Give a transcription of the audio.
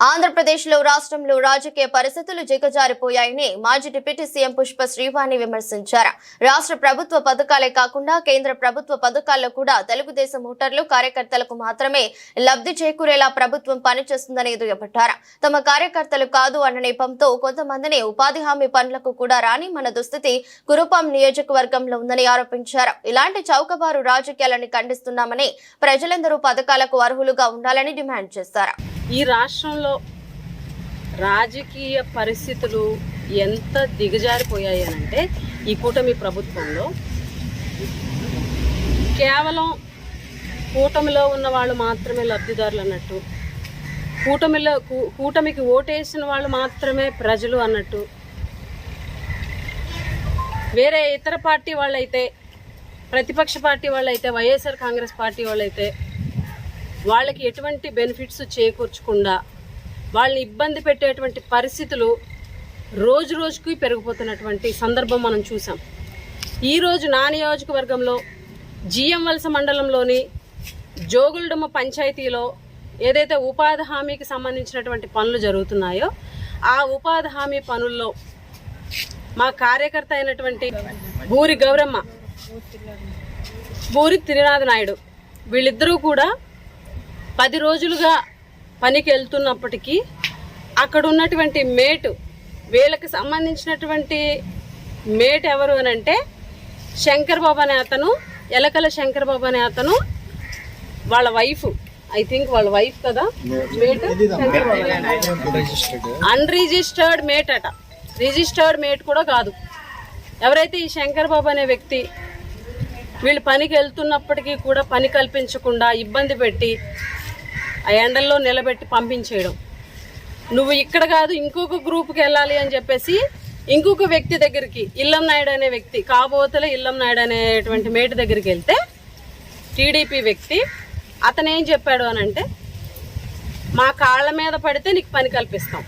ఆంధ్రప్రదేశ్లో రాష్ట్రంలో రాజకీయ పరిస్థితులు దిగజారిపోయాయని మాజీ డిప్యూటీ సీఎం పుష్ప శ్రీవాణి విమర్శించారు. రాష్ట్ర ప్రభుత్వ పథకాలే కాకుండా కేంద్ర ప్రభుత్వ పథకాల్లో కూడా తెలుగుదేశం ఓటర్లు కార్యకర్తలకు మాత్రమే లబ్ధి చేకూరేలా ప్రభుత్వం పనిచేస్తుందని దుయ్యబట్టారు. తమ కార్యకర్తలు కాదు అన్న నెపంతో కొంతమందిని ఉపాధి హామీ పనులకు కూడా రాని మన దుస్థితి కురుపాం నియోజకవర్గంలో ఉందని ఆరోపించారు. ఇలాంటి చౌకబారు రాజకీయాలను ఖండిస్తున్నామని, ప్రజలందరూ పథకాలకు అర్హులుగా ఉండాలని డిమాండ్ చేశారు. ఈ రాష్ట్రంలో రాజకీయ పరిస్థితులు ఎంత దిగజారిపోయాయి అంటే ఈ కూటమి ప్రభుత్వంలో కేవలం కూటమిలో ఉన్న వాళ్ళు మాత్రమే లబ్ధిదారులు అన్నట్టు, కూటమికి ఓటేసిన వాళ్ళు మాత్రమే ప్రజలు అన్నట్టు, వేరే ఇతర పార్టీ వాళ్ళైతే, ప్రతిపక్ష పార్టీ వాళ్ళైతే, వైఎస్ఆర్ కాంగ్రెస్ పార్టీ వాళ్ళైతే వాళ్ళకి ఎటువంటి బెనిఫిట్స్ చేకూర్చకుండా వాళ్ళని ఇబ్బంది పెట్టేటువంటి పరిస్థితులు రోజు రోజుకి పెరిగిపోతున్నటువంటి సందర్భం మనం చూసాం. ఈరోజు నా నియోజకవర్గంలో జిఎం వలస మండలంలోని జోగుల్డమ్మ పంచాయతీలో ఏదైతే ఉపాధి హామీకి సంబంధించినటువంటి పనులు జరుగుతున్నాయో ఆ ఉపాధి హామీ పనుల్లో మా కార్యకర్త అయినటువంటి బూరి గౌరమ్మ, బూరి త్రినాథ నాయుడు వీళ్ళిద్దరూ కూడా 10 రోజులుగా పనికి వెళ్తున్నప్పటికీ అక్కడ ఉన్నటువంటి మేటు, వీళ్ళకి సంబంధించినటువంటి మేట్ ఎవరు అని అంటే శంకర్ బాబు అనే అతను, ఎలకల శంకర్ బాబు అనే అతను వాళ్ళ వైఫ్, ఐ థింక్ వాళ్ళ వైఫ్ కదా మేట్, అన్రిజిస్టర్డ్ మేట్ అట, రిజిస్టర్డ్ మేట్ కూడా కాదు. ఎవరైతే ఈ శంకర్ బాబు అనే వ్యక్తి వీళ్ళు పనికి వెళ్తున్నప్పటికీ కూడా పని కల్పించకుండా ఇబ్బంది పెట్టి ఆ ఎండల్లో నిలబెట్టి పంపించేయడం, నువ్వు ఇక్కడ కాదు ఇంకొక గ్రూప్కి వెళ్ళాలి అని చెప్పేసి ఇంకొక వ్యక్తి దగ్గరికి, ఇల్లం నాయుడు అనే వ్యక్తి, కాబోతల ఇల్లం నాయుడు అనేటువంటి మేటు దగ్గరికి వెళ్తే టీడీపీ వ్యక్తి అతను ఏం చెప్పాడు అని అంటే, మా కాళ్ళ మీద పడితే నీకు పని కల్పిస్తాం,